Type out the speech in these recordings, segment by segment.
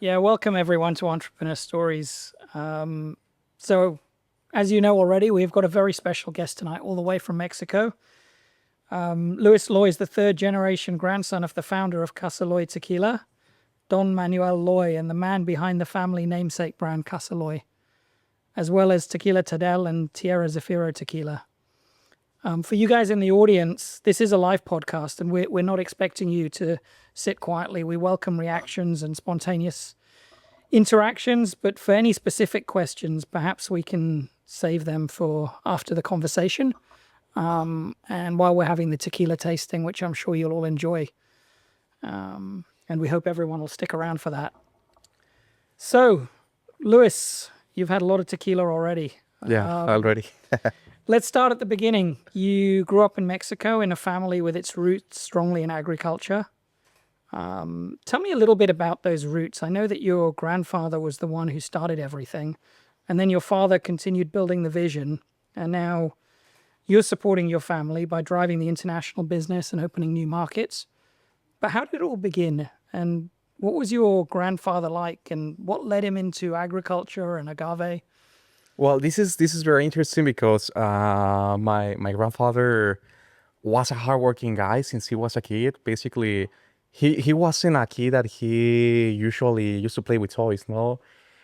Yeah, welcome everyone to Entrepreneur Stories. So, as you know already, we've got a very special guest tonight, all the way from Mexico. Luis Loy is the third generation grandson of the founder of Casa Loy Tequila, Don Manuel Loy, and the man behind the family namesake brand Casa Loy, as well as Tequila Tadel and Tierra Zafiro Tequila. For you guys in the audience, this is a live podcast, and we're not expecting you to sit quietly. We welcome reactions and spontaneous interactions, but for any specific questions, perhaps we can save them for after the conversation. And while we're having the tequila tasting, which I'm sure you'll all enjoy. And we hope everyone will stick around for that. So, Luis, you've had a lot of tequila already. Yeah, already. Let's start at the beginning. You grew up in Mexico in a family with its roots strongly in agriculture. Tell me a little bit about those roots. I know that your grandfather was the one who started everything, and then your father continued building the vision, and now you're supporting your family by driving the international business and opening new markets. But how did it all begin? And what was your grandfather like, and what led him into agriculture and agave? Well, this is very interesting because my grandfather was a hardworking guy since he was a kid. Basically, he wasn't a kid that he usually used to play with toys. No,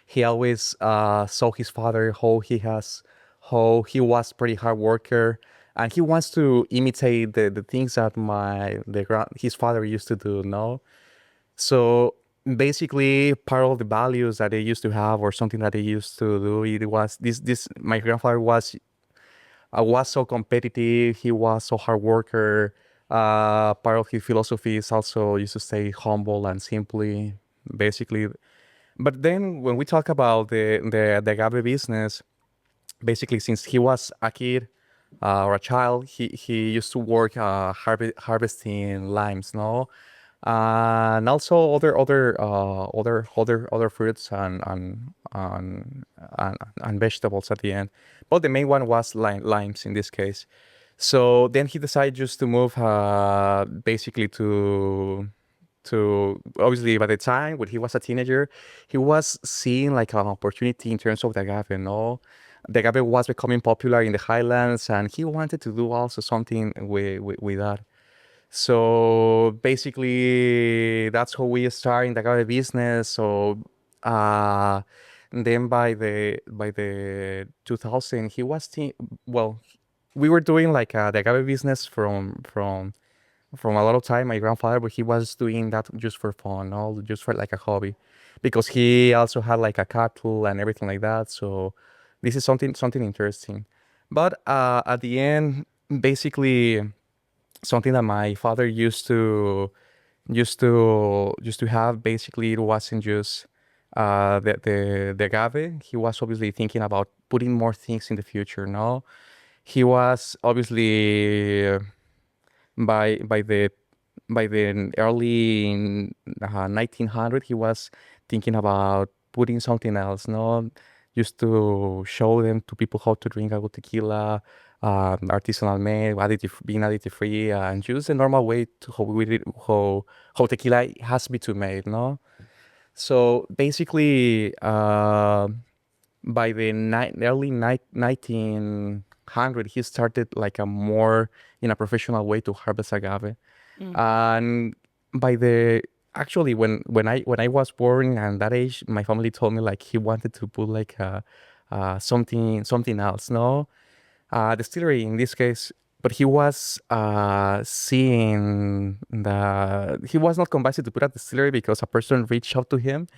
he always saw his father how he was pretty hard worker, and he wants to imitate the things that his father used to do. No, so basically, part of the values that they used to have, or something that they used to do, it was this. My grandfather was so competitive. He was so hard worker. Part of his philosophy is also used to stay humble and simply, basically. But then when we talk about the agave business, basically since he was a kid or a child, he used to work harvesting limes, no, and also other fruits and vegetables at the end. But the main one was limes in this case. So then he decided just to move basically to obviously by the time when he was a teenager, he was seeing like an opportunity in terms of the agave, no? The agave was becoming popular in the highlands, and he wanted to do also something with that. So basically, that's how we started in the agave business. So uh, then by the 2000, well, we were doing like the agave business from a lot of time. My grandfather, but he was doing that just for fun, no, just for like a hobby, because he also had like a cattle and everything like that. So this is something interesting. But at the end, basically something that my father used to have. Basically, it wasn't just the agave. He was obviously thinking about putting more things in the future. No, he was obviously by the early 1900, he was thinking about putting something else. No, just to show them to people how to drink a good tequila, artisanal made, being additive free, and just the normal way to how tequila has to be to made. No, so basically, by the early 1900, he started like a more in a professional way to harvest agave. And by the actually when I was born and that age, my family told me like he wanted to put like something else, no, distillery in this case. But he was seeing the he was not convinced to put a distillery because a person reached out to him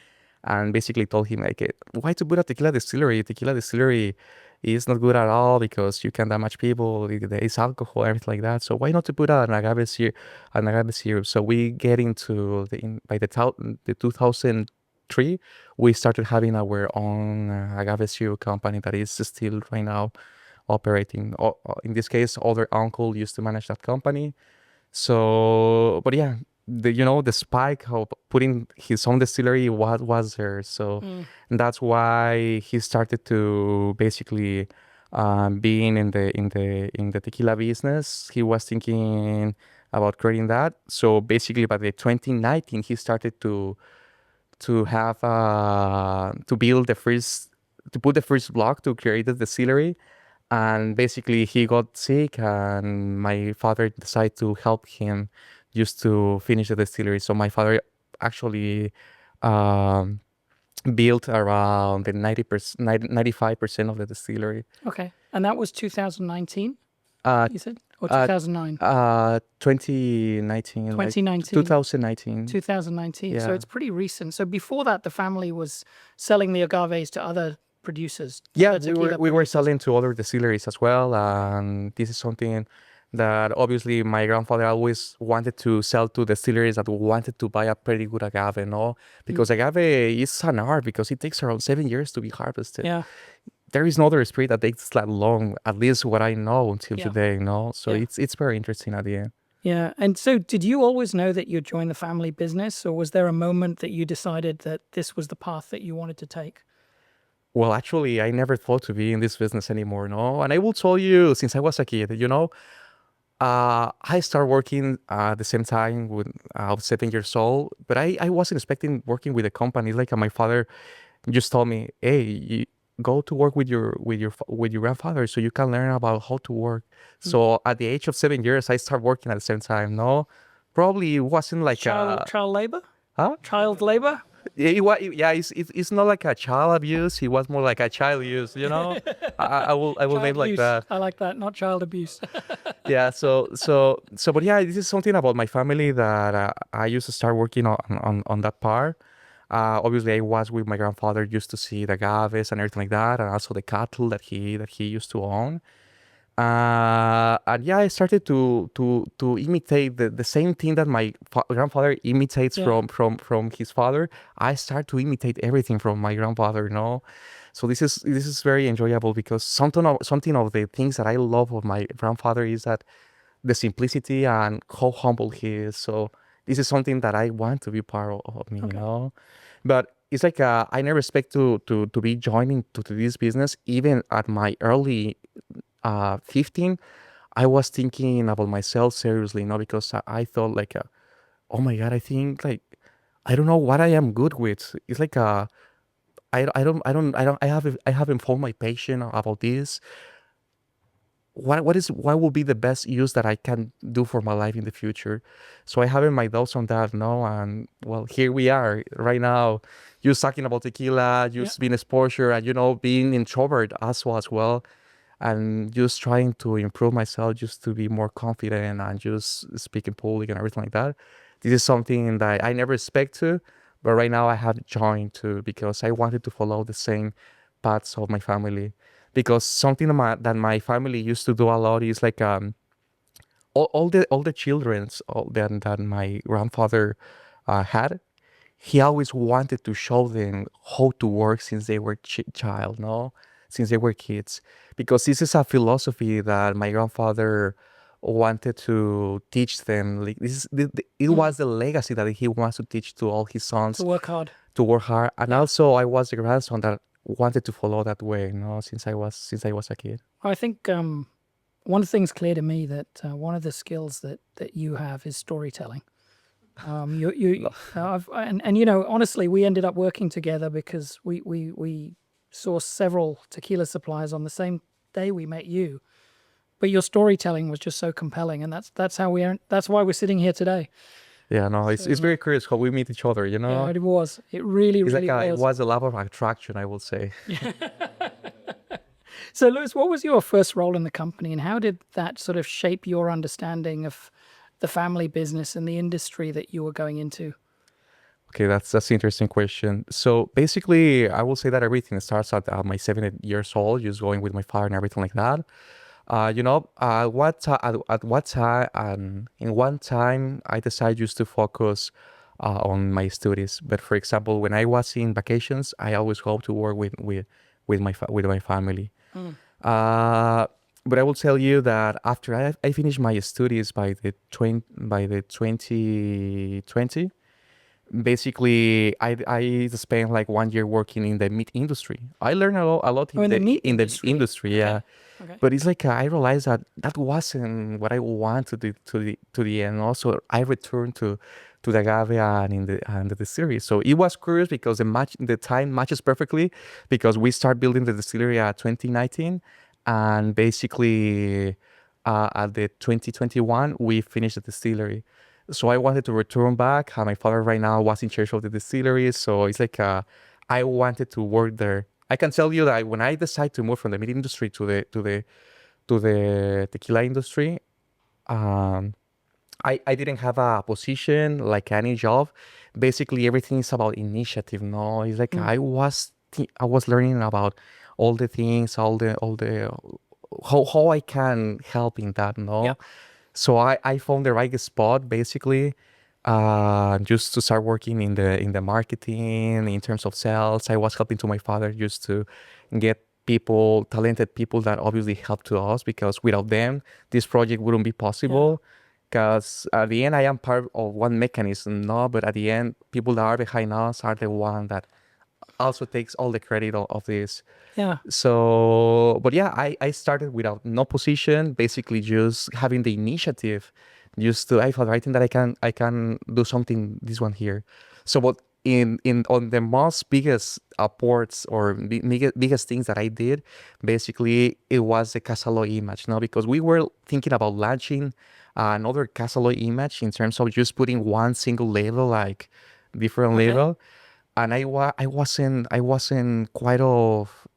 and basically told him like, why to put a tequila distillery? Tequila distillery is not good at all because you can damage people. There is alcohol, everything like that. So why not to put an agave syrup? So we get into by the 2003, we started having our own agave syrup company that is still right now operating. In this case, other uncle used to manage that company. So, but yeah, the spike of putting his own distillery was there. So that's why he started to basically being in the tequila business. He was thinking about creating that. So basically, by the 2019, he started to have to build the first to put the first block to create the distillery, and basically he got sick, and my father decided to help him just to finish the distillery. So my father actually um, built around the 90%, 95% of the distillery. Okay. And that was 2019, Uh, you said? Or uh, 2009? 2019, like 2019. 2019. 2019. So Yeah. it's pretty recent. So before that, the family was selling the agaves to other producers, Yeah, other tequila we were producers. selling to other distilleries as well, and this is something that obviously my grandfather always wanted to sell to distilleries that wanted to buy a pretty good agave, no? Because agave is an art because it takes around 7 years to be harvested. Yeah. There is no other spirit that takes that long, at least what I know until Yeah. today, no? So Yeah. it's very interesting at the end. Yeah. And so did you always know that you'd join the family business, or was there a moment that you decided that this was the path that you wanted to take? Well, actually, I never thought to be in this business anymore, no? And I will tell you, since I was a kid, I started working at the same time when I was 7 years old, but I wasn't expecting working with a company. Like my father just told me, "Hey, you go to work with your grandfather so you can learn about how to work." So at the age of 7 years, I started working at the same time. No, probably it wasn't like Child labor? huh? Child labor? Yeah, it's not like a child abuse. It was more like a child use. I will Child name like use. that. I like that, not child abuse. Yeah, but yeah, this is something about my family that I used to start working on that part. Obviously, I was with my grandfather used to see the agaves and everything like that, and also the cattle that he used to own. And yeah, I started to imitate the same thing that my grandfather imitates Yeah. from his father. I start to imitate everything from my grandfather, So this is very enjoyable because something of the things that I love of my grandfather is that the simplicity and how humble he is. So this is something that I want to be part of me, Okay. But it's like I never expect to be joining to this business even at my early 15. I was thinking about myself seriously, because I thought like, oh my God, I think like I don't know what I am good with. It's like I haven't found my passion about this. What will be the best use that I can do for my life in the future? So I have my doubts on that, no, and well, here we are right now, just talking about tequila, Yeah. just being exposure, and being introvert as well, and just trying to improve myself just to be more confident and just speak in public and everything like that. This is something that I never expect to, but right now I have joined to because I wanted to follow the same paths of my family. Because something that my family used to do a lot is like all the childrens that my grandfather had. He always wanted to show them how to work since they were child, no, since they were kids, because this is a philosophy that my grandfather wanted to teach them. Like it was the legacy that he wants to teach to all his To sons work hard. to work hard, and Yeah. also I was the grandson that wanted to follow that way, since I was a kid. I think one thing's clear to me that one of the skills that you have is storytelling. Honestly, we ended up working together because we sourced several tequila suppliers on the same day we met you. But your storytelling was just so compelling, and that's why we're sitting here today. Yeah, no, it's So very curious how we meet each other. yeah, it was. It really, It's like really it was. was a love of attraction, I will say. So, Lewis, what was your first role in the company, and how did that sort of shape your understanding of the family business and the industry that you were going into? Okay, that's an interesting question. So basically, I will say that everything starts at my 7 years old, just going with my father and everything like that. At what time and in one time I decided just to focus on my studies. But for example, when I was in vacations, I always hope to work with my family. Mm. Uh, but I will tell you that after I finished my studies by the 2020, basically I spent like 1 year working in the meat industry. I learned a lot Oh, in the meat in the industry. industry, Okay. yeah. Okay. But it's like I realized that wasn't what I wanted to do to the end. Also, I returned to the agave and in the distillery. So it was curious because the time matches perfectly because we start building the distillery at 2019, and basically at the 2021 we finished the distillery. So I wanted to return back. My father right now was in charge of the distillery, so it's like I wanted to work there. I can tell you that when I decided to move from the meat industry to the tequila industry, um, I didn't have a position like any job. Basically, everything is about initiative. No, it's like Mm. I was learning about all the things, all the how I can help in that. Yeah. No, so I found the right spot basically, just to start working in the marketing in terms of sales. I was helping to my father just to get people, talented people that obviously helped to us because without them, this project wouldn't be Yeah. possible. Because at the end, I am part of one mechanism, no, but at the end, people that are behind us are the one that also takes all the credit of this. Yeah. So, but yeah, I started without no position, basically just having the initiative, just to I thought I think that I can do something this one here. So, but in on the most biggest ports or biggest things that I did, basically it was the Casa Loy image, no, because we were thinking about launching another Casa Loy image in terms of just putting one single label, like different Okay. label, and I wasn't quite of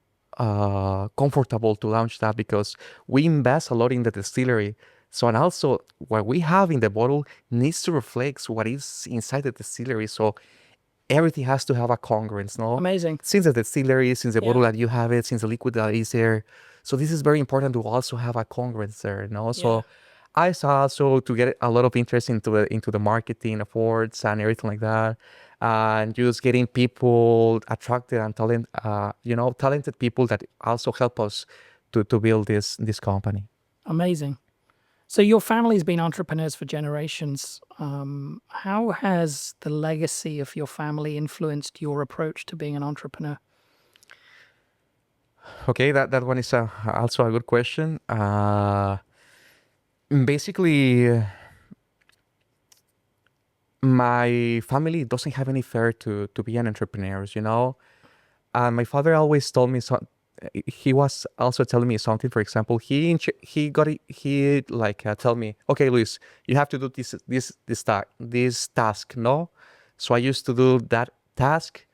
comfortable to launch that because we invest a lot in the distillery. So, and also what we have in the bottle needs to reflect what is inside the distillery. So everything has to have a congruence, no? Amazing. Since the distillery, since the Yeah. bottle that you have it, since the liquid that is there. So this is very important to also have a congruence there, no? Yeah. So I saw also to get a lot of interest into the marketing efforts and everything like that. And just getting people attracted and talented people that also help us to build this company. Amazing. So your family's been entrepreneurs for generations. How has the legacy of your family influenced your approach to being an entrepreneur? Okay, that one is also a good question. Basically, my family doesn't have any fear to be an entrepreneurs. And my father always told me he was also telling me something. For example, he got it, he like tell me, okay, Luis, you have to do this task, no? So I used to do that task,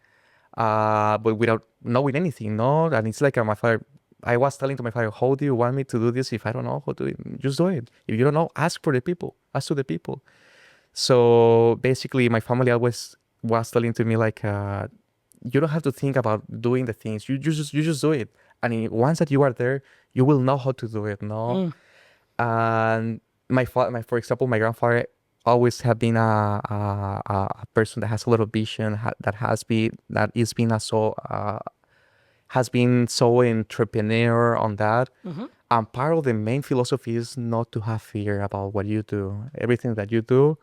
but without knowing anything, no? And it's like my father. I was telling to my father, how do you want me to do this if I don't know how to do it? Just do it. If you don't know, ask for the people. Ask to the people. So basically, my family always was telling to me like, you don't have to think about doing the things. You just do it, and once that you are there, you will know how to do it. No, Mm. and for example, my grandfather always have been a person that has a lot of vision, that is been a so has been so entrepreneur on that. Hmm. And part of the main philosophy is not to have fear about what you do. Everything that you do,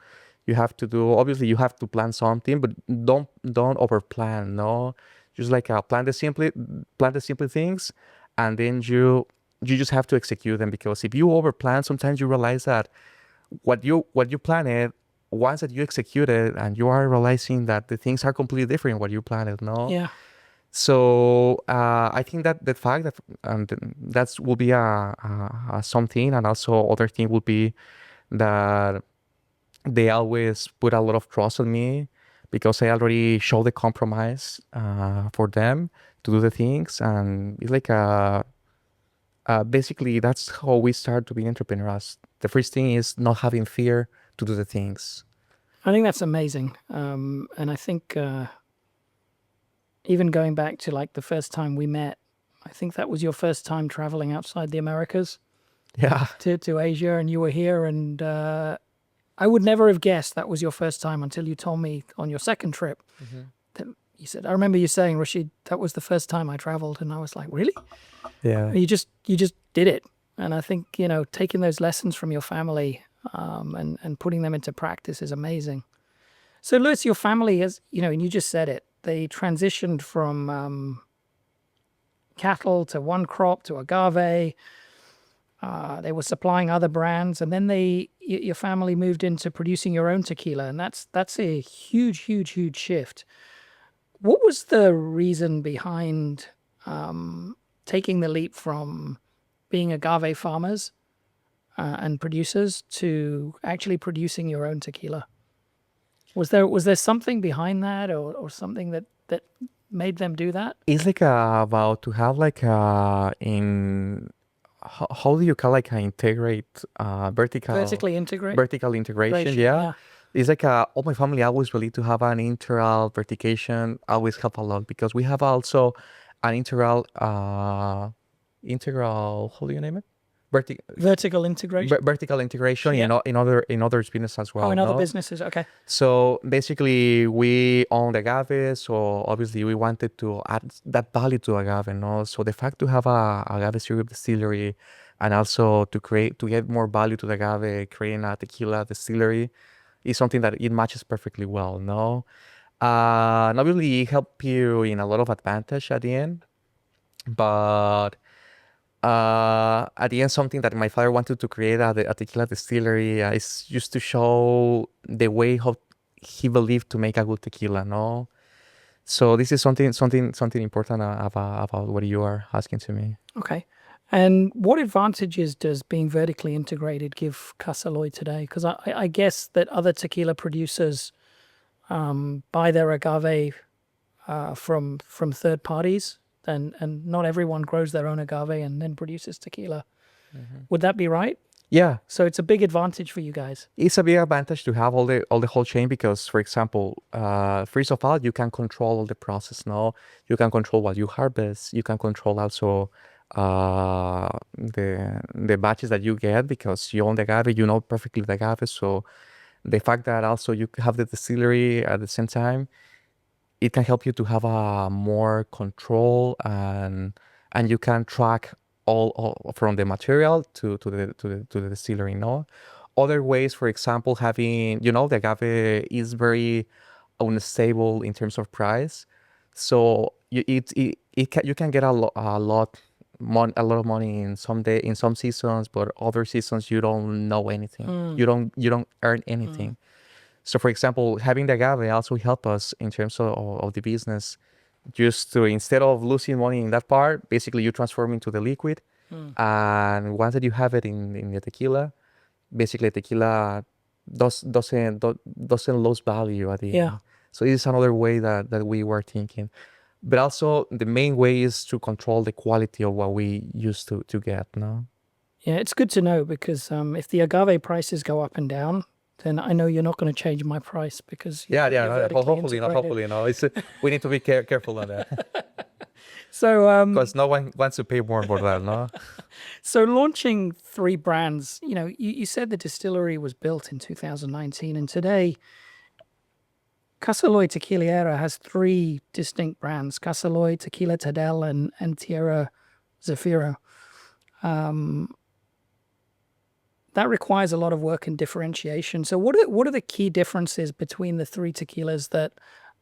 you have to do. Obviously, you have to plan something, but don't overplan. No, just like plan the simple things, and then you just have to execute them. Because if you overplan, sometimes you realize that what you planned, once that you execute it, and you are realizing that the things are completely different what you planned. No, Yeah. so I think that the fact that that will be a something, and also other thing would be that they always put a lot of trust on me because I already show the compromise for them to do the things, and it's like basically that's how we start to be entrepreneurs. The first thing is not having fear to do the things. I think that's amazing. And I think even going back to like the first time we met, I think that was your first time traveling outside the Americas Yeah. to Asia, and you were here. And I would never have guessed that was your first time until you told me on your second trip. That you said, I remember you saying, Rashid, that was the first time I traveled. And I was like, really? Yeah. You just did it. And I think, taking those lessons from your family and putting them into practice is amazing. So, Lewis, your family has, and you just said it, they transitioned from cattle to one crop to agave. They were supplying other brands, and then your family moved into producing your own tequila, and that's a huge shift. What was the reason behind taking the leap from being agave farmers and producers to actually producing your own tequila? Was there something behind that, or something that made them do that? It's like about to have like in how do you call like integrate Vertically integrate. vertical integration? Integration, Yeah, yeah. it's like all my family always believe to have an integral vertication always help a lot because we have also an integral how do you name it? Verti Vertical integration. vertical integration Yeah. in other business as Oh, well, in other no? businesses. Okay. So basically, we own the agave, so obviously we wanted to add that value to agave, no? So the fact to have a agave syrup distillery and also to get more value to the agave, creating a tequila distillery is something that it matches perfectly well, no? And obviously it help you in a lot of advantage at the end, but at the end something that my father wanted to create a tequila distillery is just to show the way how he believed to make a good tequila, no? So this is something important about what you are asking to me. Okay. And what advantages does being vertically integrated give Casa Loy today? Because I guess that other tequila producers buy their agave from third parties, and not everyone grows their own agave and then produces tequila. Would that be right? Yeah, So it's a big advantage for you guys. it's a big advantage to have all the whole chain because, for example, first of all, you can control all the process. No, you can control what you harvest. You can control also the batches that you get because you own the agave. You know perfectly the agave. So the fact that also you have the distillery at the same time, it can help you to have a more control and you can track all from the material to the distillery, no? Other ways, for example, having, you know, the agave is very unstable in terms of price. So you can get a lot of money in in some seasons, but other seasons you don't know anything. You don't earn anything. So for example, having the agave also help us in terms of the business, just to instead of losing money in that part, basically you transform into the liquid. And once that you have it in the tequila, basically tequila doesn't lose value at the Yeah. end. So it is another way that we were thinking. But also the main way is to control the quality of what we used to get, no? Yeah, it's good to know because if the agave prices go up and down, then I know you're not going to change my price because Yeah, you're no, vertically hopefully not, integrated. hopefully no. It's we need to be careful on that So because no one wants to pay more for that, no? so launching 3 brands, you said the distillery was built in 2019, and today Casa Loy Tequilera has 3 distinct brands: Casa Loy, Tequila Tadel, and Tierra Zafiro. That requires a lot of work and differentiation. So what are the key differences between the 3 tequilas that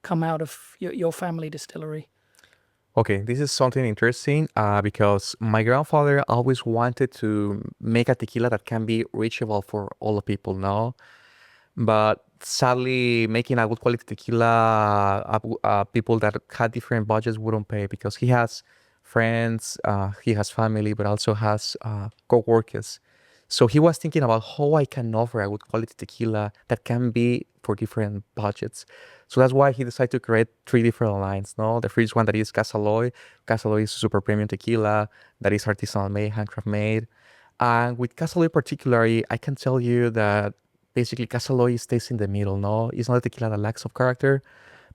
come out of your family distillery? Okay, this is something interesting because my grandfather always wanted to make a tequila that can be reachable for all the people now. But sadly, making a good quality tequila, people that had different budgets wouldn't pay because he has friends, he has family, but also has co-workers. So he was thinking about how I can offer a good quality tequila that can be for different budgets. So that's why he decided to create 3 different lines. No, the first one that is Casa Loy. Casa Loy is a super premium tequila that is artisanal made, handcraft made. And with Casa Loy particularly, I can tell you that basically Casa Loy stays in the middle. No, it's not a tequila that lacks of character,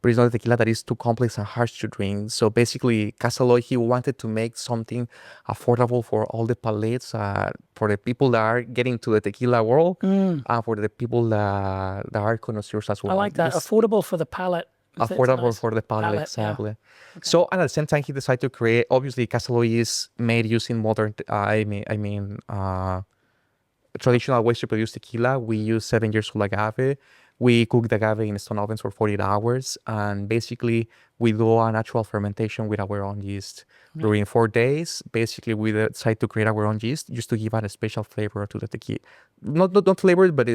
but it's not a tequila that is too complex and harsh to drink. So basically, Casa Loy, he wanted to make something affordable for all the palates, for the people that are getting to the tequila world, and for the people that are connoisseurs as well. I like that. Affordable for the palate. It's Affordable nice. for the palate, Palate, yeah. exactly. So, and at the same time, he decided to create. Obviously, Casa Loy is made using modern. Traditional ways to produce tequila. We use 7 years old agave. We cook the agave in stone ovens for 48 hours. And basically, we do a natural fermentation with our own yeast. During 4 days, basically, we decide to create our own yeast just to give a special flavor to the tequila. Not flavor, but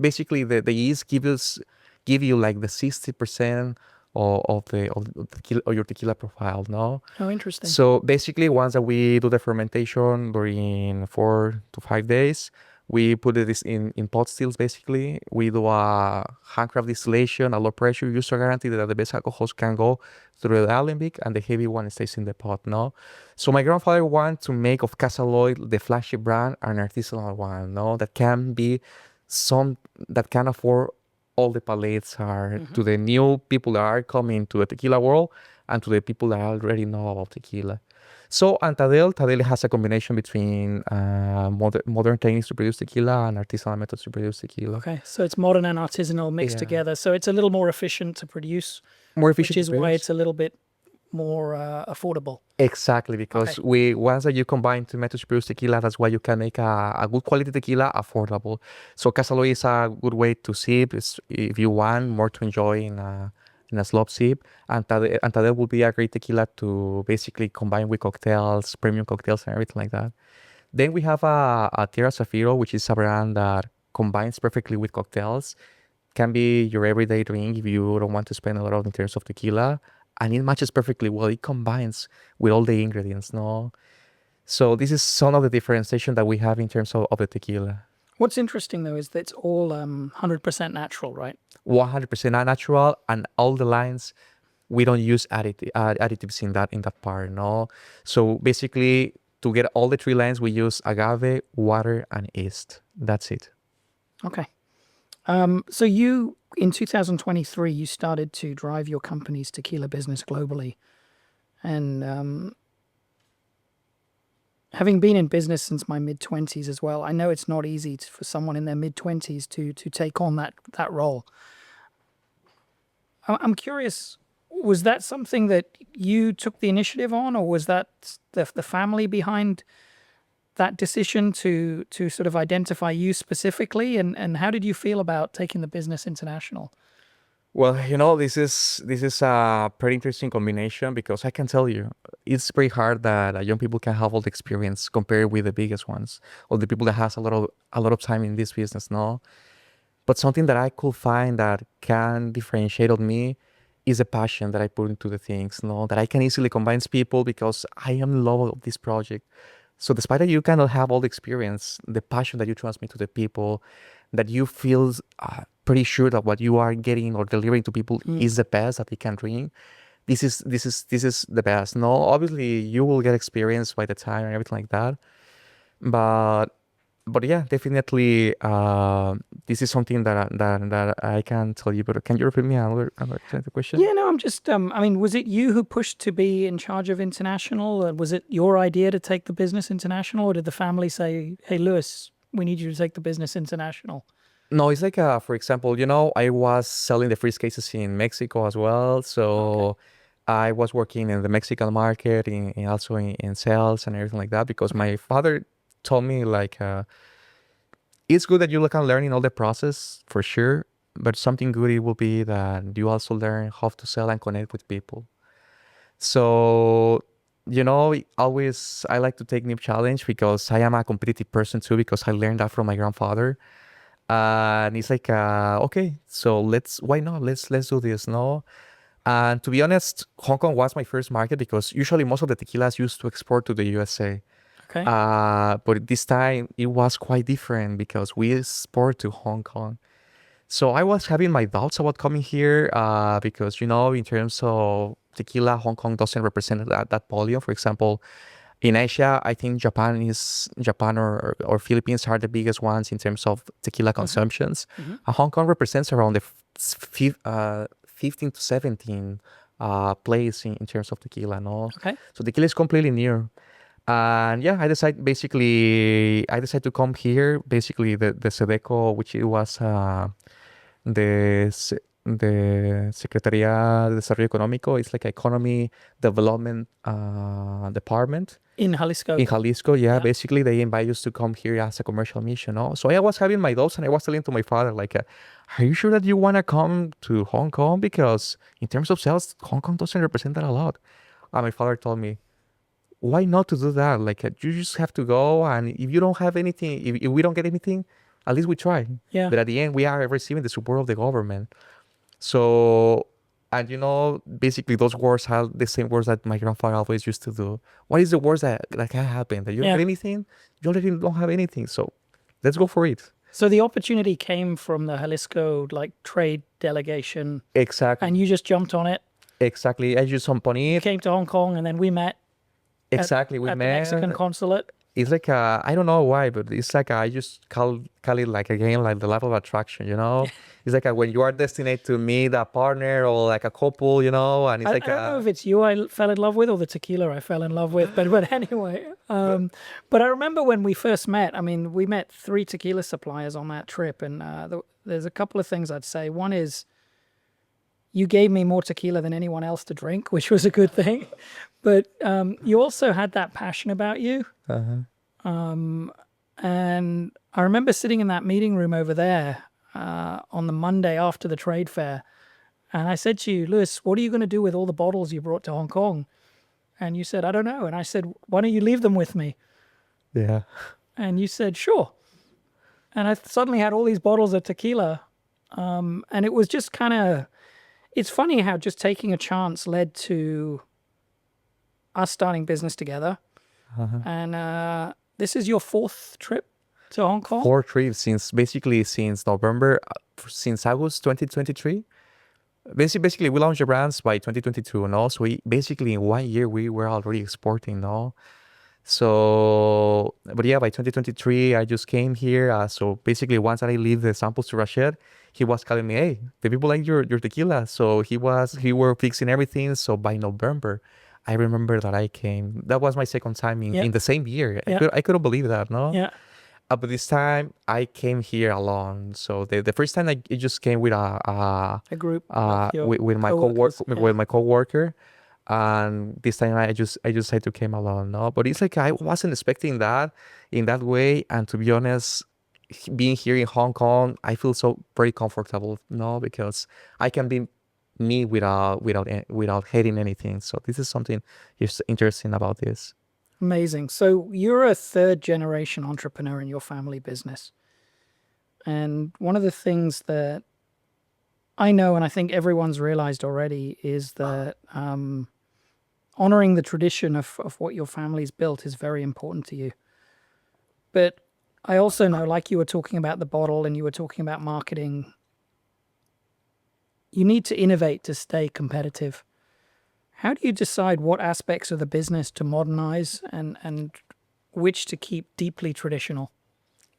basically, the yeast give you like the 60% of tequila, of your tequila profile, no? Oh, interesting. So basically, once that we do the fermentation during 4 to 5 days, we put it in pot stills. Basically, we do a handcraft distillation, a low pressure, just to guarantee that the best alcohols can go through the alembic and the heavy one stays in the pot. No, so my grandfather wanted to make of Casa Loy the flagship brand, an artisanal one. No, that can be some that can afford all the palates are to the new people that are coming to the tequila world and to the people that already know about tequila. So, and Tadel has a combination between modern techniques to produce tequila and artisanal methods to produce tequila. Okay, so it's modern and artisanal mixed together. So it's a little more efficient to produce, More efficient, which is why it's a little bit more affordable. Exactly, because once that you combine two methods to produce tequila, that's why you can make a good quality tequila affordable. So Casa Loy is a good way to sip if you want more to enjoy in a slow sip, and Tadel will be a great tequila to basically combine with cocktails, premium cocktails, and everything like that. Then we have a Tierra Zafiro, which is a brand that combines perfectly with cocktails. Can be your everyday drink if you don't want to spend a lot in terms of tequila, and it matches perfectly well. It combines with all the ingredients, no? So this is some of the differentiation that we have in terms of the tequila. What's interesting though is that it's all 100% natural, right? 100% natural, and all the lines we don't use additives in that part, no. So basically, to get all the 3 lines, we use agave, water, and yeast. That's it. Okay. So you, in 2023, you started to drive your company's tequila business globally. And having been in business since my mid-20s as well, I know it's not easy for someone in their mid-20s to take on that role. I'm curious, was that something that you took the initiative on, or was that the family behind that decision to sort of identify you specifically, and how did you feel about taking the business international? Well, this is a pretty interesting combination, because I can tell you, it's pretty hard that young people can have all the experience compared with the biggest ones, or the people that has a lot of time in this business, no. But something that I could find that can differentiate on me is a passion that I put into the things, no, that I can easily convince people because I am in love of this project. So despite that you cannot have all the experience, the passion that you transmit to the people, that you feel pretty sure that what you are getting or delivering to people is the best that they can drink. This is the best. No, obviously you will get experience by the time and everything like that, but yeah, definitely this is something that I can tell you. But can you repeat me another question? Yeah, no, I'm just, I mean, was it you who pushed to be in charge of international? Was it your idea to take the business international, or did the family say, hey, Lewis, we need you to take the business international? No, it's like, for example, I was selling the freeze cases in Mexico as well. So I was working in the Mexican market, also in sales and everything like that, because my father told me, like, it's good that you can learn in all the process for sure, but something good it will be that you also learn how to sell and connect with people. So, always I like to take new challenge, because I am a competitive person too, because I learned that from my grandfather. And it's like, okay, so why not? Let's do this, no? And to be honest, Hong Kong was my first market, because usually most of the tequilas used to export to the USA. Okay. But this time it was quite different, because we export to Hong Kong. So I was having my doubts about coming here, because, in terms of tequila, Hong Kong doesn't represent that volume. For example, in Asia, I think Japan or Philippines are the biggest ones in terms of tequila consumptions. Hong Kong represents around the 15 to 17 place in terms of tequila, no? Okay. So tequila is completely new. And yeah, I decided to come here. Basically, the Sedeco, which it was the the Secretaría de Desarrollo Económico. It's like economy development department In Jalisco. in Jalisco. Yeah, Yeah. basically they invite us to come here as a commercial mission. No? So I was having my doubts and I was telling to my father, like, are you sure that you want to come to Hong Kong? Because in terms of sales, Hong Kong doesn't represent that a lot. And my father told me, why not to do that? Like, you just have to go. And if you don't have anything, if we don't get anything, at least we try. Yeah. But at the end, we are receiving the support of the government. So, and basically those words are the same words that my grandfather always used to do. What is the worst that can happen? That you don't Yeah. get anything? You already don't have anything. So let's go for it. So the opportunity came from the Jalisco like trade delegation, Exactly. and you just jumped on it. Exactly. I used some You paneer. came to Hong Kong, and then we met Exactly. We at the Mexican met. consulate. It's like I don't know why, but it's like I just call it like again like the level of attraction. It's like when you are destined to meet a partner or like a couple, and it's I like don't know if it's you I fell in love with or the tequila I fell in love with, but anyway. But I remember when we first met. I mean, we met 3 tequila suppliers on that trip, and there's a couple of things I'd say. One is you gave me more tequila than anyone else to drink, which was a good thing. But you also had that passion about you. And I remember sitting in that meeting room over there on the Monday after the trade fair. And I said to you, Lewis, what are you going to do with all the bottles you brought to Hong Kong? And you said, I don't know. And I said, why don't you leave them with me? yeah. And you said, sure. And I suddenly had all these bottles of tequila. And it was just kind of, it's funny how just taking a chance led to us starting business together. And this is your 4th trip to Hong Kong? 4 trips since November, since August 2023. Basically, we launched the brands by 2022, and also basically in 1 year we were already exporting, no? So, but yeah, by 2023, I just came here. So basically, once I leave the samples to Rashid, he was calling me, "Hey, the people like your tequila." So he were fixing everything. So by November, I remember that I came. That was my second time in, Yeah. in the same year. Yeah. I couldn't believe that, no? Yeah. But this time I came here alone. So the first time I just came with A group of your with my coworkers, with my coworker, and this time I just had to came alone. No, but it's like I wasn't expecting that in that way. And to be honest, being here in Hong Kong, I feel so very comfortable. No, because I can be me without hating anything. So this is something just interesting about this. Amazing. So you're a 3rd generation entrepreneur in your family business. And one of the things that I know, and I think everyone's realized already, is that honoring the tradition of what your family's built is very important to you. But I also know, like you were talking about the bottle and you were talking about marketing, you need to innovate to stay competitive. How do you decide what aspects of the business to modernize and which to keep deeply traditional?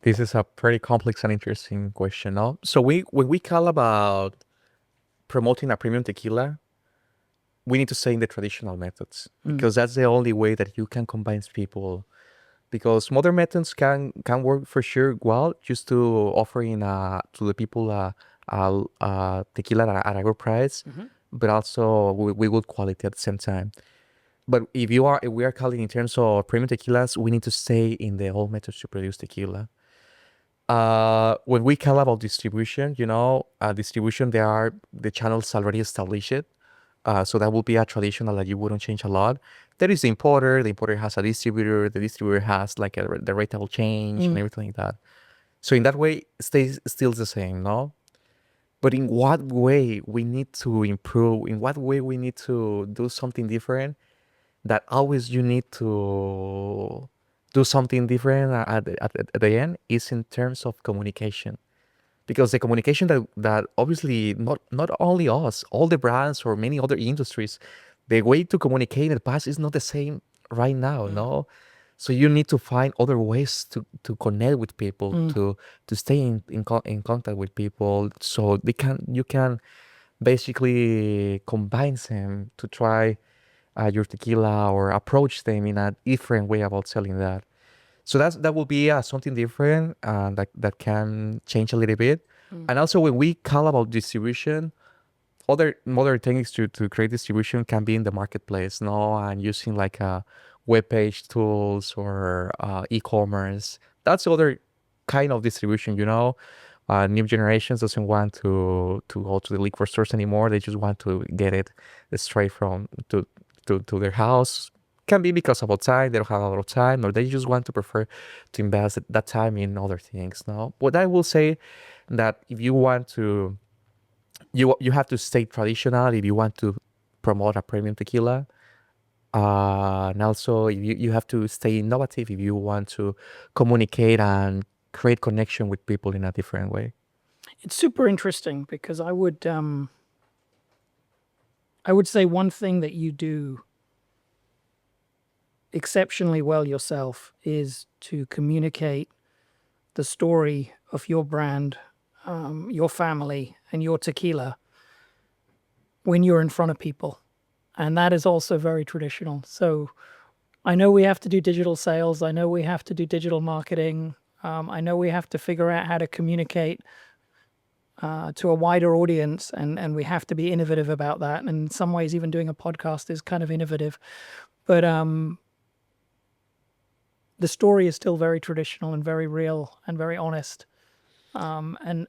This is a pretty complex and interesting question, no? So when we call about promoting a premium tequila, we need to stay in the traditional methods because that's the only way that you can combine people. Because modern methods can work for sure well, just to offering to the people tequila at a good price, but also with good quality at the same time. But if we are calling in terms of premium tequilas, we need to stay in the old methods to produce tequila. When we call about distribution, distribution, there are the channels already established. So that will be a traditional that you wouldn't change a lot. There is the importer. The importer has a distributor. The distributor has like the retail change and everything like that. So in that way, it stays still the same, no? But in what way we need to improve? In what way we need to do something different? That always you need to do something different at the end is in terms of communication, because the communication that obviously not only us, all the brands or many other industries, the way to communicate in the past is not the same right now, no? So you need to find other ways to connect with people, to stay in contact with people, so you can basically combine them to try your tequila or approach them in a different way about selling that. So that will be something different that can change a little bit. And also when we call about distribution, other modern techniques to create distribution can be in the marketplace, no, and using like web page tools or e-commerce. That's other kind of distribution, you know. New generations doesn't want to go to the liquor stores anymore. They just want to get it straight from to their house. Can be because of time, they don't have a lot of time, or they just want to prefer to invest that time in other things. No, but I will say that if you want to, you have to stay traditional if you want to promote a premium tequila. And also, you have to stay innovative if you want to communicate and create connection with people in a different way. It's super interesting because I would say one thing that you do exceptionally well yourself is to communicate the story of your brand, your family, and your tequila when you're in front of people. And that is also very traditional. So I know we have to do digital sales. I know we have to do digital marketing. I know we have to figure out how to communicate to a wider audience, and we have to be innovative about that. And in some ways, even doing a podcast is kind of innovative. But the story is still very traditional and very real and very honest. And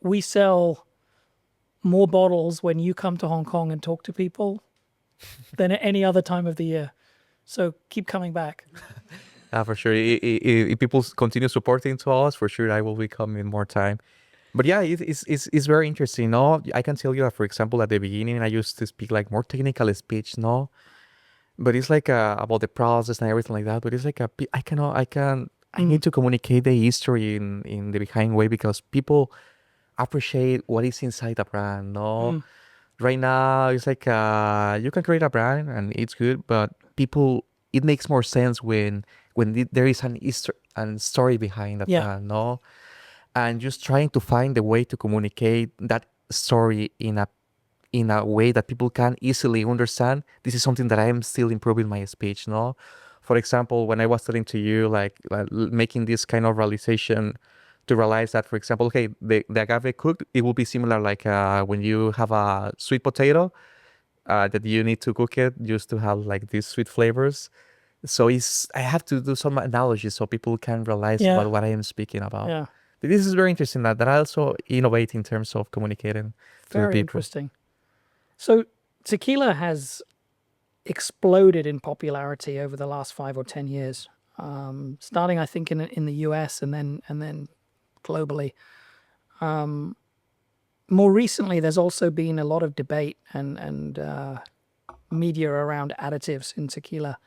we sell more bottles when you come to Hong Kong and talk to people than at any other time of the year. So keep coming back. For sure. If people continue supporting to us, for sure, I will be coming more time. But yeah, it's very interesting. No, I can tell you that, for example, at the beginning, I used to speak like more technical speech. No, but it's like about the process and everything like that. But it's like I need to communicate the history in the behind way because people appreciate what is inside the brand. No, right now it's like you can create a brand and it's good, but people it makes more sense when there is an history and story behind the Yeah. brand. No, and just trying to find a way to communicate that story in a way that people can easily understand. This is something that I am still improving my speech. No, for example, when I was telling to you like making this kind of realization to realize that, for example, okay, the agave cooked, it will be similar like when you have a sweet potato that you need to cook it just to have like these sweet flavors. So I have to do some analogy so people can realize Yeah. about what I am speaking about. Yeah. This is very interesting that I also innovate in terms of communicating to the Very people. interesting. So tequila has exploded in popularity over the last 5 or 10 years, starting I think in the US and then globally. More recently, there's also been a lot of debate and media around additives in tequila.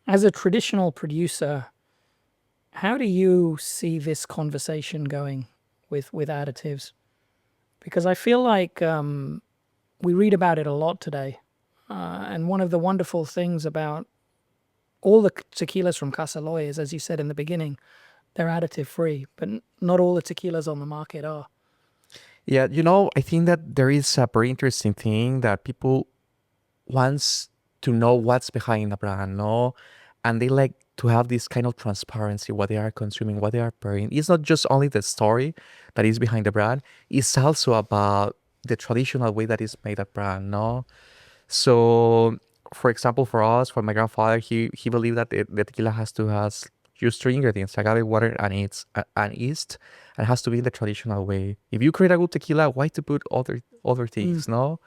As a traditional producer, how do you see this conversation going with additives? Because I feel like we read about it a lot today. And one of the wonderful things about all the tequilas from Casa Loy is, as you said in the beginning, they're additive free, but not all the tequilas on the market are. Yeah, you know, I think that there is a very interesting thing that people wants to know what's behind a brand, no? And they like to have this kind of transparency, what they are consuming, what they are pairing. It's not just only the story that is behind the brand, it's also about the traditional way that is made a brand, no? So, for example, for us, for my grandfather, he believed that the tequila has to has use three ingredients: agave, water, and yeast, and has to be in the traditional way. If you create a good tequila, why to put other things, no?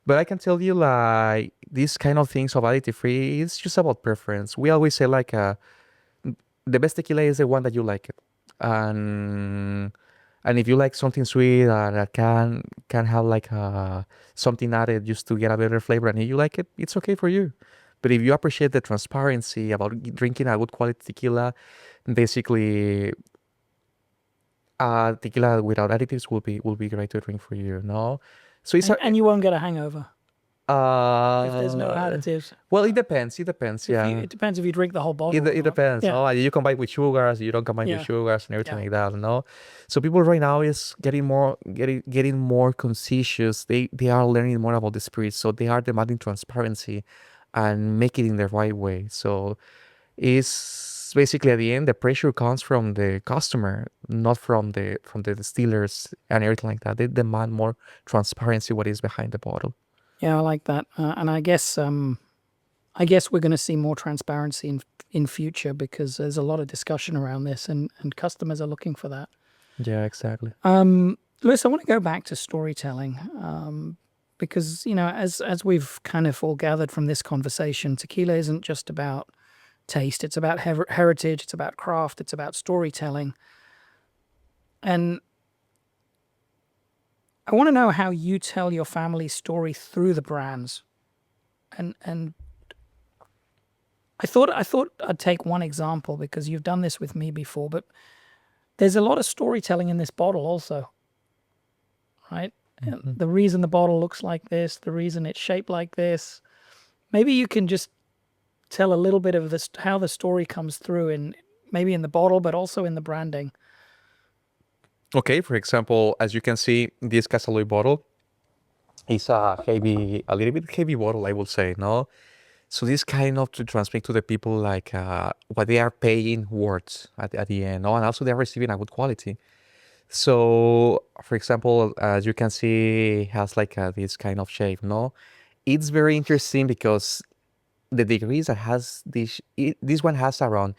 But I can tell you, like, these kind of things of additive free, it's just about preference. We always say like, the best tequila is the one that you like it, and if you like something sweet that can have like something added just to get a better flavor, and if you like it, it's okay for you. But if you appreciate the transparency about drinking a good quality tequila, basically, tequila without additives will be great to drink for you. No, so it's And you won't get a hangover if there's no uh, additives. well, it depends. It depends. Yeah. It depends if you drink the whole bottle. It depends. Yeah. No, you combine with sugars, you don't combine with Yeah. sugars and everything Yeah. like that. No, so people right now is getting more conscious. They are learning more about the spirit, so they are demanding transparency and make it in the right way. So it's because basically at the end the pressure comes from the customer, not from the distillers and everything like that. They demand more transparency what is behind the bottle. Yeah, I like that. And I guess we're going to see more transparency in future because there's a lot of discussion around this, and customers are looking for that. Yeah, exactly. Lewis, I want to go back to storytelling because as we've kind of all gathered from this conversation, tequila isn't just about taste; it's about heritage, it's about craft, it's about storytelling, and I want to know how you tell your family's story through the brands, and I thought I'd take one example because you've done this with me before, but there's a lot of storytelling in this bottle also, right? And Mhm. the reason the bottle looks like this, the reason it's shaped like this. Maybe you can just tell a little bit of this, how the story comes through in maybe in the bottle, but also in the branding. Okay, for example, as you can see, this Casa Loy bottle is a little bit heavy bottle, I will say, no? So this kind of to transmit to the people like what they are paying words at the end, no? And also they are receiving a good quality. So, for example, as you can see, it has like this kind of shape, no? It's very interesting because the degrees that has this one has around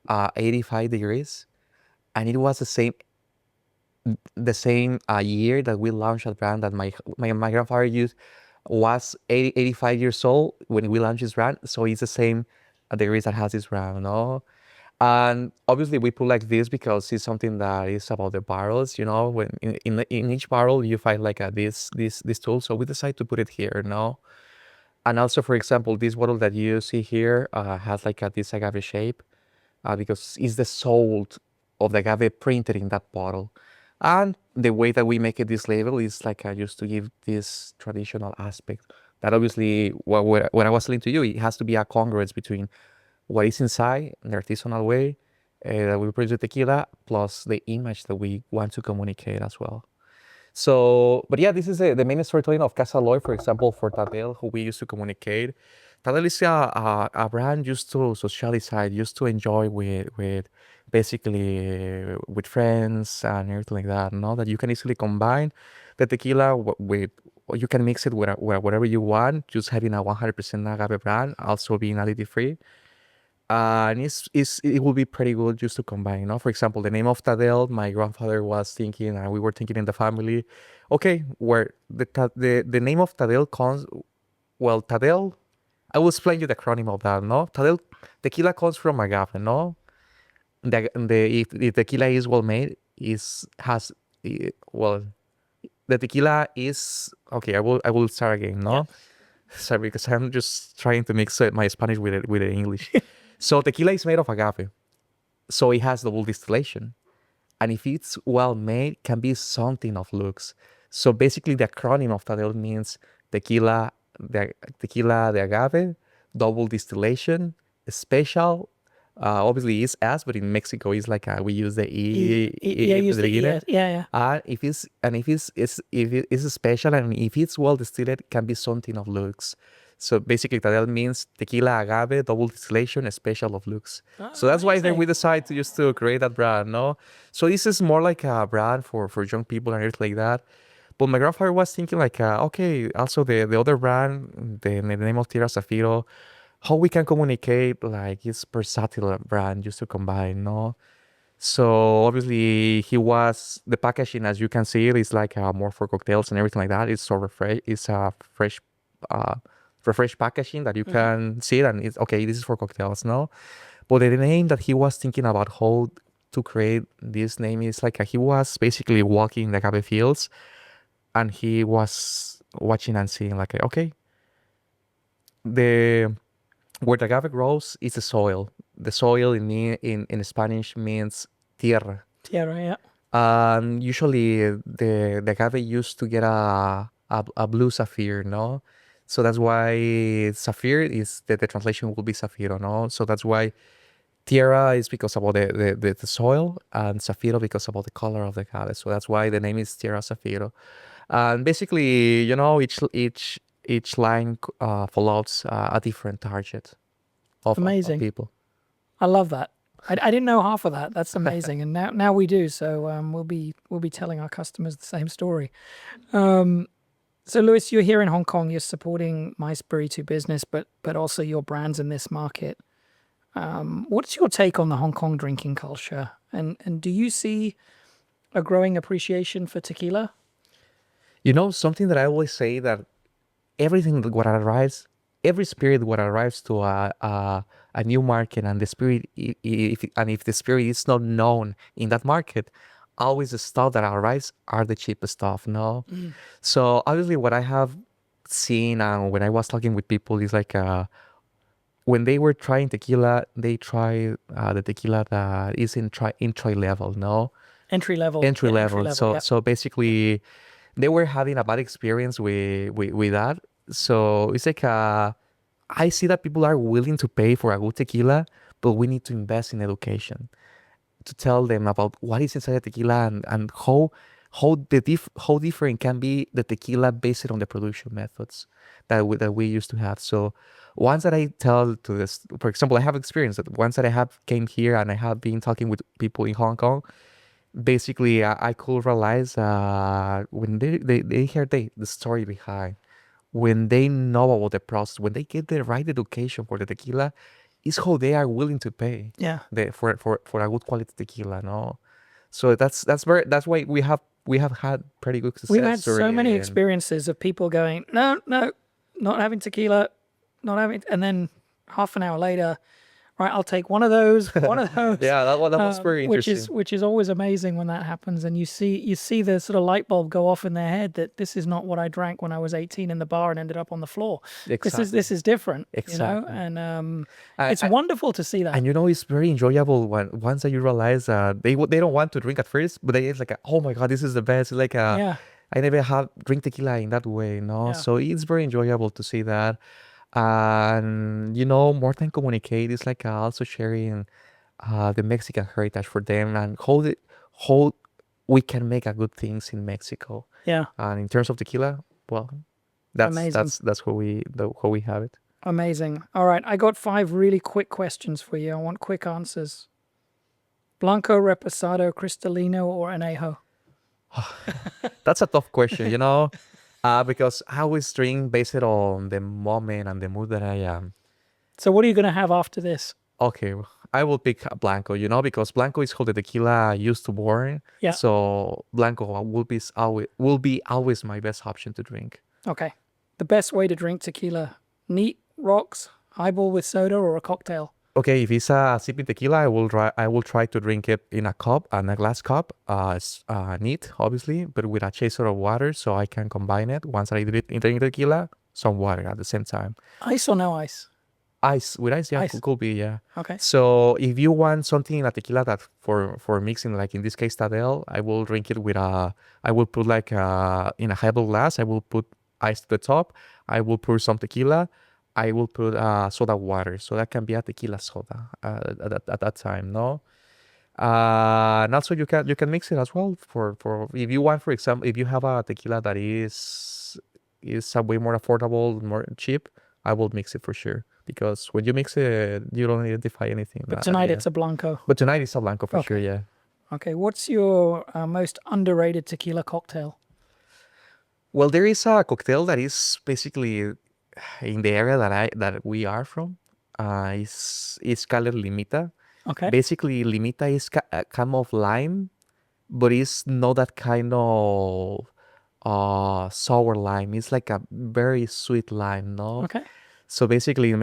85 degrees, and it was the same year that we launched a brand that my grandfather used was 85 years old when we launched this brand. So it's the same degrees that has this brand, no? And obviously we put like this because it's something that is about the barrels, when in each barrel you find like this tool. So we decided to put it here, no? And also, for example, this bottle that you see here has like this agave shape because it's the soul of the agave printed in that bottle. And the way that we make it this label is like just to give this traditional aspect. That obviously, what I was telling to you, it has to be a congruence between what is inside the artisanal way that we produce the tequila plus the image that we want to communicate as well. So, but yeah, this is the main storytelling of Casa Loy, for example, for Tadel, who we used to communicate. Tadel is a brand used to socialize, used to enjoy with basically with friends and everything like that. No, that you can easily combine the tequila with, or you can mix it with whatever you want, just having a 100% agave brand, also being additive free. And it will be pretty good just to combine, For example, the name of Tadel, my grandfather was thinking, and we were thinking in the family, okay, where the name of Tadel comes, well, Tadel, I will explain you the acronym of that, no? Tadel, tequila comes from agave, no? If tequila is well made, well, the tequila is, okay, I will start again, Yeah. no? Sorry, because I'm just trying to mix my Spanish with the English. So tequila is made of agave. So it has double distillation. And if it's well made, can be something of looks. So basically the acronym of Tadel means tequila, the agave, double distillation, special. Obviously it's S, but in Mexico it's like we use the Yeah, at use the the beginning. ES. Yeah, yeah. If it is special and if it's well distilled, it can be something of looks. So basically, Tadel means tequila agave, double distillation, special of looks. Oh, So that's why then we amazing. decide to just to create that brand, no? So this is more like a brand for young people and everything like that. But my grandfather was thinking like, okay, also the other brand, the name of Tierra Zafiro, how we can communicate like it's versatile brand just to combine, no? So obviously he was the packaging as you can see it is like more for cocktails and everything like that. It's so refresh. It's a fresh, uh, refresh packaging that you Hmm. can see it and it's okay. This is for cocktails, no? But the name that he was thinking about how to create this name is like he was basically walking the agave fields and he was watching and seeing like okay, the where the agave grows is the soil. The soil in Spanish means tierra. Tierra, yeah. Usually the agave used to get a blue sapphire, no? So that's why sapphire is the translation will be zafiro, no? So that's why tierra is because about the soil and zafiro because about the color of the agave. So that's why the name is tierra zafiro. And basically, each line follows a different target of Amazing. people. I love that. I didn't know half of that. That's amazing, and now we do. So we'll be telling our customers the same story. So Louis, you're here in Hong Kong. You're supporting My Spiritu business, but also your brands in this market. What's your take on the Hong Kong drinking culture, and do you see a growing appreciation for tequila? You know, something that I always say that everything that what arrives, every spirit what arrives to a new market, and the spirit, if the spirit is not known in that market, always the stuff that arrives are the cheapest stuff. No, so obviously what I have seen and when I was talking with people is like when they were trying tequila, they try the tequila that is in entry level. No, Entry level, entry yeah, entry level. level, So yeah. so basically they were having a bad experience with that. So it's like I see that people are willing to pay for a good tequila, but we need to invest in education to tell them about what is inside the tequila and how different can be the tequila based on the production methods that we used to have. So once that I tell to this, for example, I have experience that once that I have came here and I have been talking with people in Hong Kong, basically I could realize when they hear the story behind, when they know about the process, when they get the right education for the tequila, is how they are willing to pay Yeah. for a good quality tequila, no? So that's why we have had pretty good We've success had so many story and experiences of people going, no, no, not having tequila, not having, and then half an hour later, right, I'll take one of those, yeah, that was very interesting. which is always amazing when that happens, and you see the sort of light bulb go off in their head that this is not what I drank when I was 18 in the bar and ended up on the floor. Exactly. This is different, you know, Exactly. and I, it's I, wonderful to see that. and you know, it's very enjoyable when once that you realize they don't want to drink at first, but it's like oh my god, this is the best. It's like Yeah, I never have drink tequila in that way, no. yeah, So it's very enjoyable to see that, and you know, more than communicate, it's like also sharing the Mexican heritage for them and how we can make a good things in Mexico. yeah. And in terms of tequila, well, Amazing. that's how we have it. Amazing. All right, I got 5 really quick questions for you. I want quick answers. Blanco, Reposado, Cristalino, or Anejo? That's a tough question, you know, because I always drink based on the moment and the mood that I am. So what are you going to have after this? Okay, I will pick Blanco, you know, because Blanco is how the tequila used to born. Yeah. So Blanco will be always my best option to drink. Okay. The best way to drink tequila: neat, rocks, highball with soda, or a cocktail? Okay, if it's a sipping tequila, I will try to drink it in a cup and a glass cup. It's neat, obviously, but with a chaser of water, so I can combine it. Once I drink tequila, some water at the same time. Ice or no ice? Ice with ice, yeah, Ice. could be, yeah. Okay. So if you want something in a tequila that for mixing, like in this case Tadel, I will drink it with I will put like in a highball glass. I will put ice to the top. I will pour some tequila. I will put soda water, so that can be a tequila soda at that time, no. And also you can mix it as well for if you want, for example, if you have a tequila that is a way more affordable, more cheap, I will mix it for sure. Because when you mix it, you don't identify anything. But tonight Yeah. it's a Blanco. But tonight it's a Blanco for sure, Okay. yeah. Okay. What's your most underrated tequila cocktail? Well, there is a cocktail that is basically in the area that we are from. It's called Limita. Okay. Basically, Limita is a kind of lime, but it's not that kind of sour lime. It's like a very sweet lime, no? Okay. So basically, in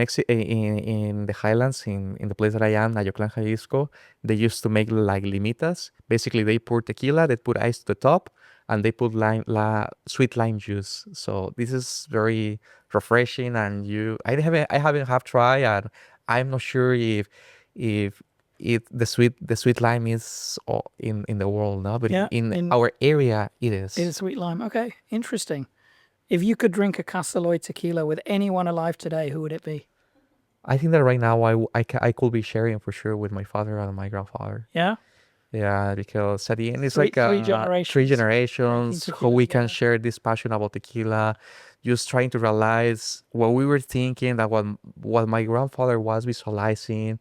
the highlands, in the place that I am, Ayoclan, Jalisco, they used to make like limitas. Basically, they pour tequila, they put ice to the top, and they put sweet lime juice. So this is very refreshing, and I haven't have tried, and I'm not sure if the sweet lime is in the world, no, but Yeah. in our area it is. It is sweet lime. Okay. Interesting. If you could drink a Casa Loy tequila with anyone alive today, who would it be? I think that right now I could be sharing for sure with my father and my grandfather. Yeah. Yeah, because at the end it's Three like three generations. three Drinking generations how tequila we can together. share this passion about tequila, just trying to realize what we were thinking, that what my grandfather was visualizing,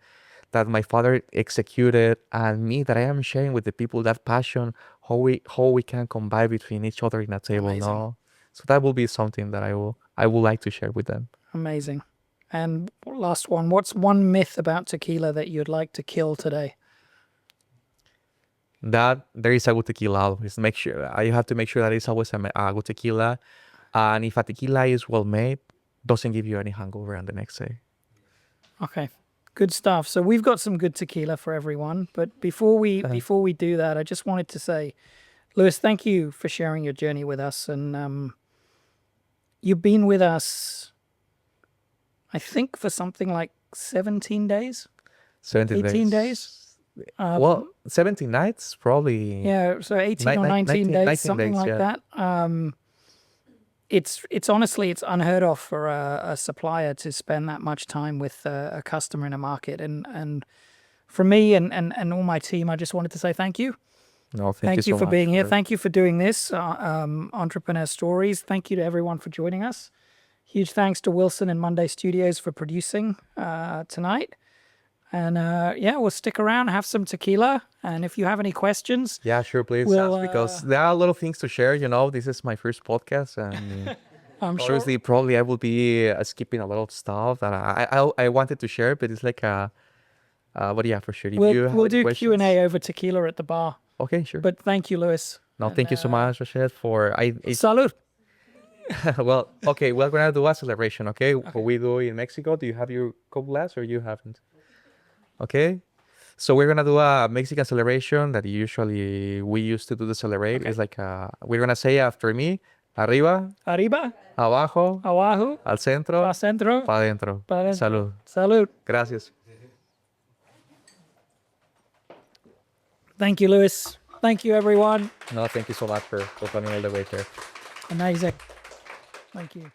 that my father executed, and me that I am sharing with the people that passion, how we can combine between each other in a table. Amazing. No, so that will be something that I would like to share with them. Amazing. And last one, what's one myth about tequila that you'd like to kill today? That there is a good tequila always. Make sure you have to make sure that it's always a good tequila, and if a tequila is well made, doesn't give you any hangover on the next day. Okay, good stuff. So we've got some good tequila for everyone, but before we do that, I just wanted to say, Luis, thank you for sharing your journey with us, and you've been with us, I think, for something like 17 days, 17 18 days. Well, 17 nights probably. Yeah, so 18 or 19 days, something like yeah. that. It's honestly, it's unheard of for a supplier to spend that much time with a customer in a market. And for me and all my team, I just wanted to say thank you. No, thank you Thank you so for much. being here. Thank you for doing this, Entrepreneur Stories. Thank you to everyone for joining us. Huge thanks to Wilson and Monday Studios for producing tonight. And yeah, we'll stick around, have some tequila. And if you have any questions, Yeah, sure, please. we'll, Because there are a lot of things to share. You know, this is my first podcast, and I'm sure. obviously, probably I will be skipping a lot of stuff that I wanted to share, but it's like but yeah, for sure. If you have We'll any do questions, Q&A over tequila at the bar. okay, sure. But thank you, Luis. No, And, thank you so much, Rashid, for Salud. well, okay, we're gonna do a celebration, okay? What we do in Mexico. Do you have your Coke glass or you haven't? Okay. So we're gonna do a Mexican celebration that usually we used to do to celebrate. Okay. It's like we're gonna say after me, arriba, Arriba, abajo, abajo, al centro, pa centro, pa adentro. pa dentro. Salud. Salud. Gracias. Thank you, Luis. Thank you, everyone. No, thank you so much for coming all the way here. Amazing. Thank you.